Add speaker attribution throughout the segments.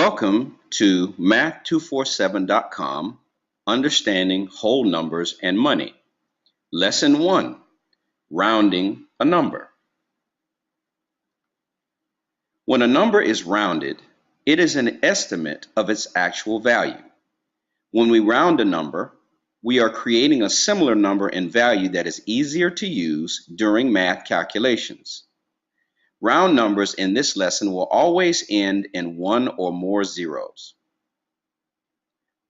Speaker 1: Welcome to Math247.com, Understanding Whole Numbers and Money. Lesson 1, Rounding a Number. When a number is rounded, it is an estimate of its actual value. When we round a number, we are creating a similar number and value that is easier to use during math calculations. Round numbers in this lesson will always end in one or more zeros.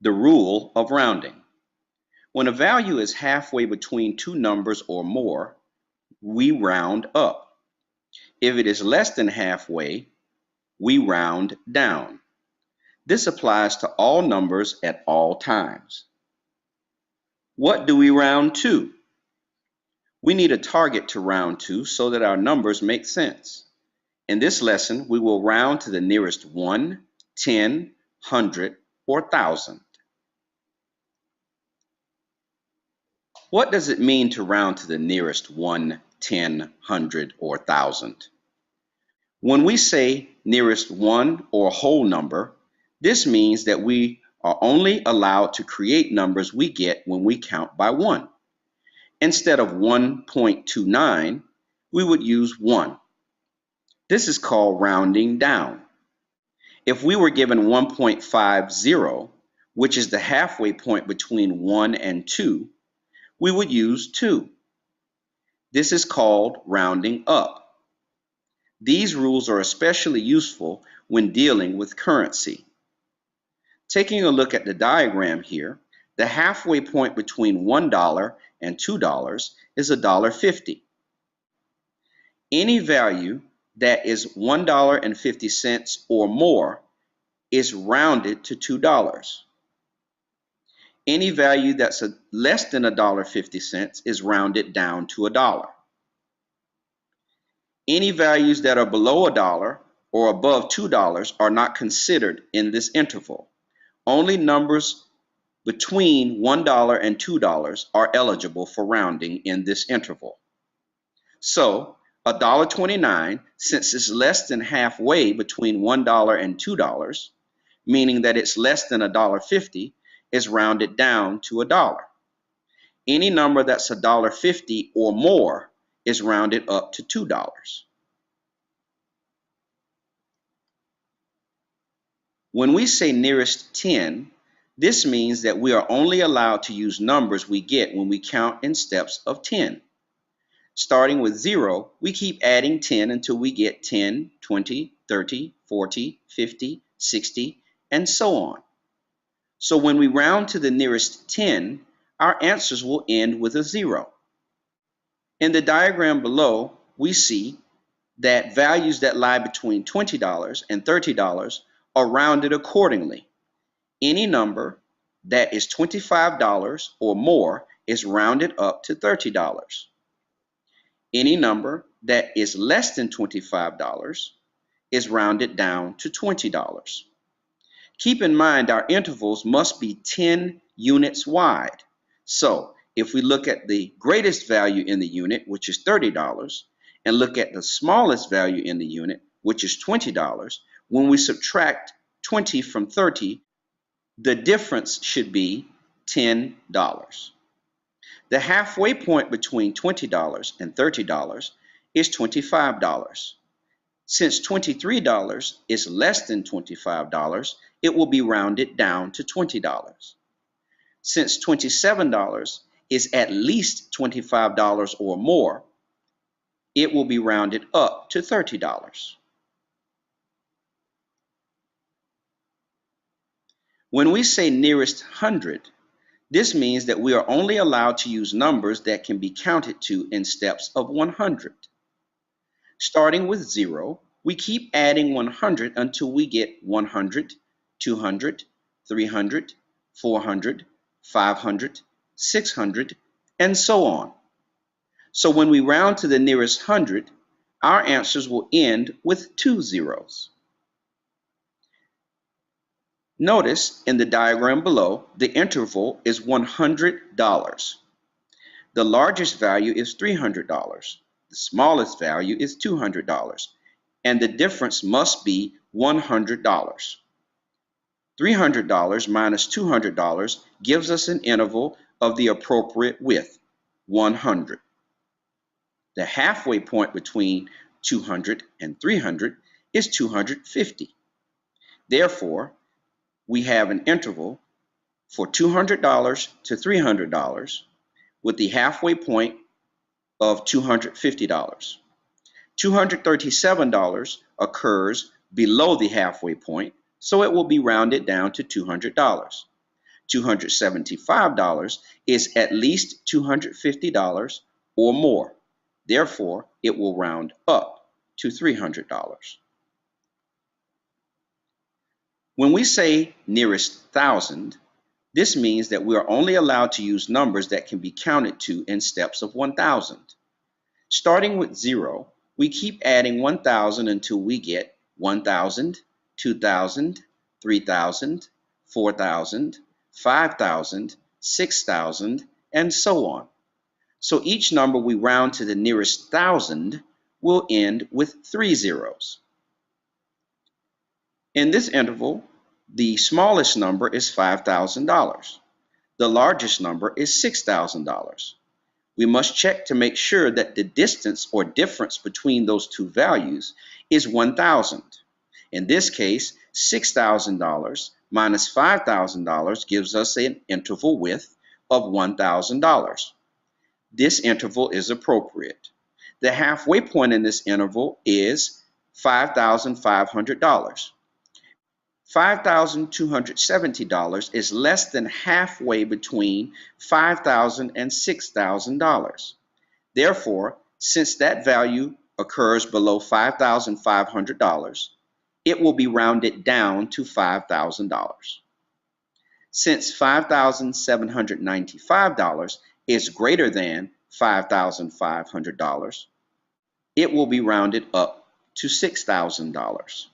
Speaker 1: The rule of rounding. When a value is halfway between two numbers or more, we round up. If it is less than halfway, we round down. This applies to all numbers at all times. What do we round to? We need a target to round to so that our numbers make sense. In this lesson, we will round to the nearest 1, 10, 100, or 1,000. What does it mean to round to the nearest 1, 10, 100, or 1,000? When we say nearest one or whole number, this means that we are only allowed to create numbers we get when we count by 1. Instead of 1.29, we would use 1. This is called rounding down. If we were given 1.50, which is the halfway point between 1 and 2, we would use 2. This is called rounding up. These rules are especially useful when dealing with currency. Taking a look at the diagram here, the halfway point between $1 and $2 is $1.50. Any value that is $1.50 or more is rounded to $2. Any value that's less than $1.50 is rounded down to $1. Any values that are below $1 or above $2 are not considered in this interval. Only numbers between $1 and $2 are eligible for rounding in this interval. So, $1.29, since it's less than halfway between $1 and $2, meaning that it's less than $1.50, is rounded down to $1. Any number that's $1.50 or more is rounded up to $2. When we say nearest 10, this means that we are only allowed to use numbers we get when we count in steps of 10. Starting with 0, we keep adding 10 until we get 10, 20, 30, 40, 50, 60, and so on. So when we round to the nearest 10, our answers will end with a 0. In the diagram below, we see that values that lie between $20 and $30 are rounded accordingly. Any number that is $25 or more is rounded up to $30. Any number that is less than $25 is rounded down to $20. Keep in mind our intervals must be 10 units wide. So if we look at the greatest value in the unit, which is $30, and look at the smallest value in the unit, which is $20, when we subtract 20 from 30, the difference should be $10. The halfway point between $20 and $30 is $25. Since $23 is less than $25, it will be rounded down to $20. Since $27 is at least $25 or more, it will be rounded up to $30. When we say nearest 100, this means that we are only allowed to use numbers that can be counted to in steps of 100. Starting with 0, we keep adding 100 until we get 100, 200, 300, 400, 500, 600, and so on. So when we round to the nearest 100, our answers will end with 2 zeros. Notice in the diagram below, the interval is $100. The largest value is $300. The smallest value is $200. And the difference must be $100. $300 minus $200 gives us an interval of the appropriate width, 100. The halfway point between 200 and 300 is 250. Therefore, we have an interval for $200 to $300 with the halfway point of $250. $237 occurs below the halfway point, so it will be rounded down to $200. $275 is at least $250 or more. Therefore, it will round up to $300. When we say nearest thousand, this means that we are only allowed to use numbers that can be counted to in steps of 1,000. Starting with 0, we keep adding 1,000 until we get 1,000, 2,000, 3,000, 4,000, 5,000, 6,000, and so on. So each number we round to the nearest thousand will end with 3 zeros. In this interval, the smallest number is $5,000. The largest number is $6,000. We must check to make sure that the distance or difference between those two values is 1,000. In this case, $6,000 minus $5,000 gives us an interval width of $1,000. This interval is appropriate. The halfway point in this interval is $5,500. $5,270 is less than halfway between $5,000 and $6,000. Therefore, since that value occurs below $5,500, it will be rounded down to $5,000. Since $5,795 is greater than $5,500, it will be rounded up to $6,000.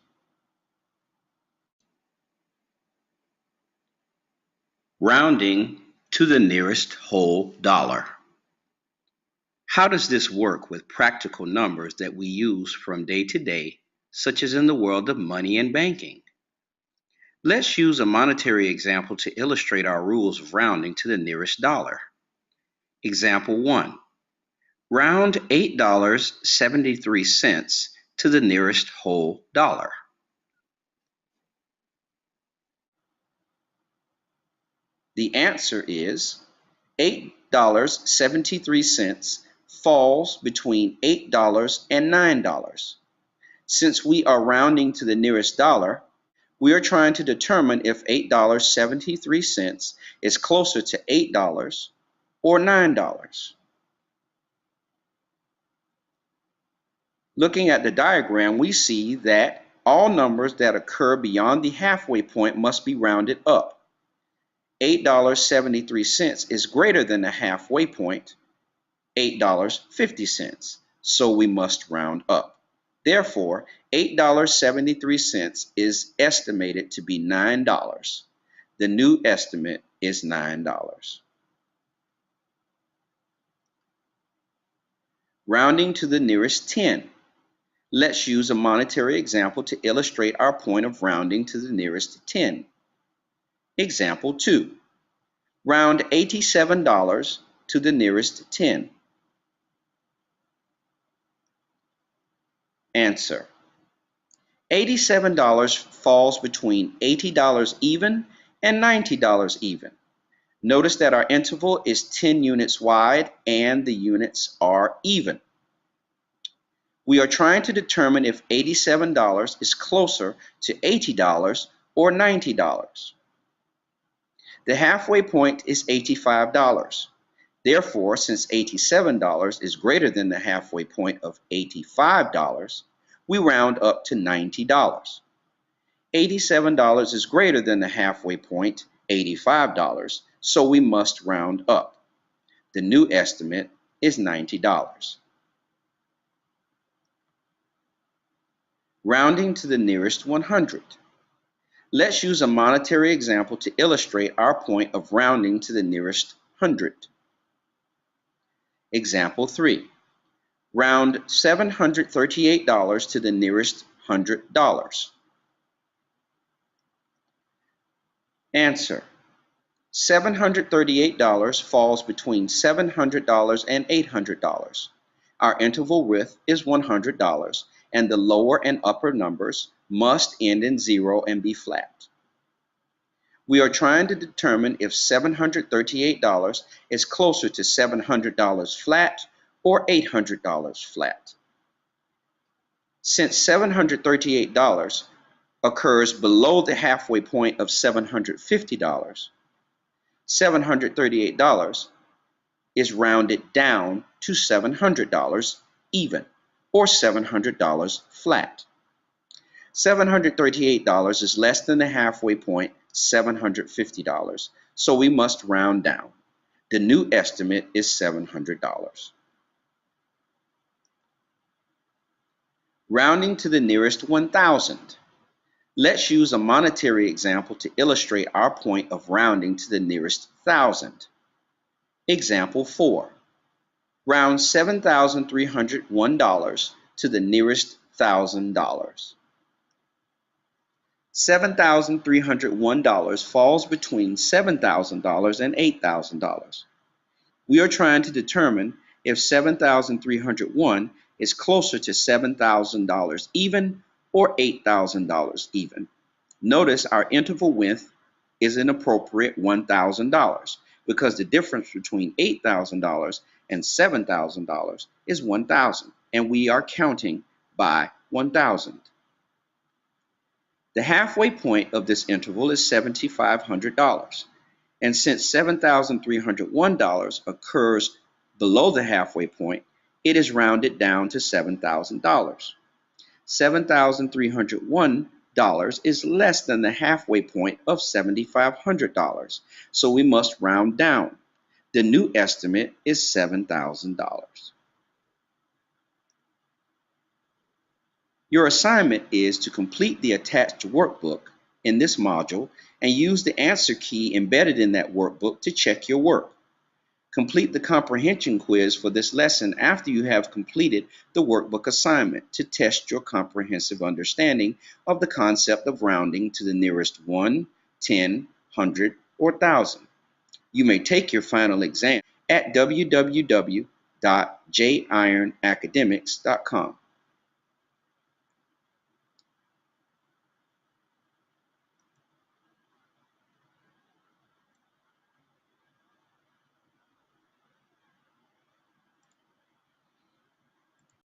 Speaker 1: Rounding to the nearest whole dollar. How does this work with practical numbers that we use from day to day, such as in the world of money and banking? Let's use a monetary example to illustrate our rules of rounding to the nearest dollar. Example 1. Round $8.73 to the nearest whole dollar. The answer is $8.73 falls between $8 and $9. Since we are rounding to the nearest dollar, we are trying to determine if $8.73 is closer to $8 or $9. Looking at the diagram, we see that all numbers that occur beyond the halfway point must be rounded up. $8.73 is greater than the halfway point, $8.50, so we must round up. Therefore, $8.73 is estimated to be $9. The new estimate is $9. Rounding to the nearest 10. Let's use a monetary example to illustrate our point of rounding to the nearest 10. Example 2. Round $87 to the nearest 10. Answer. $87 falls between $80 even and $90 even. Notice that our interval is 10 units wide and the units are even. We are trying to determine if $87 is closer to $80 or $90. The halfway point is $85. Therefore, since $87 is greater than the halfway point of $85, we round up to $90. $87 is greater than the halfway point, $85, so we must round up. The new estimate is $90. Rounding to the nearest 100. Let's use a monetary example to illustrate our point of rounding to the nearest 100. Example 3. Round $738 to the nearest $100. Answer: $738 falls between $700 and $800. Our interval width is $100, and the lower and upper numbers must end in 0 and be flat. We are trying to determine if $738 is closer to $700 flat or $800 flat. Since $738 occurs below the halfway point of $750, $738 is rounded down to $700 even, or $700 flat. $738 is less than the halfway point, $750, so we must round down. The new estimate is $700. Rounding to the nearest 1,000. Let's use a monetary example to illustrate our point of rounding to the nearest 1,000. Example 4. Round $7,301 to the nearest $1,000. $7,301 falls between $7,000 and $8,000. We are trying to determine if $7,301 is closer to $7,000 even or $8,000 even. Notice our interval width is an appropriate $1,000 because the difference between $8,000 and $7,000 is 1,000, and we are counting by 1,000. The halfway point of this interval is $7,500, and since $7,301 occurs below the halfway point, it is rounded down to $7,000. $7,301 is less than the halfway point of $7,500, so we must round down. The new estimate is $7,000. Your assignment is to complete the attached workbook in this module and use the answer key embedded in that workbook to check your work. Complete the comprehension quiz for this lesson after you have completed the workbook assignment to test your comprehensive understanding of the concept of rounding to the nearest 1, 10, 100, or 1,000. You may take your final exam at www.jironacademics.com.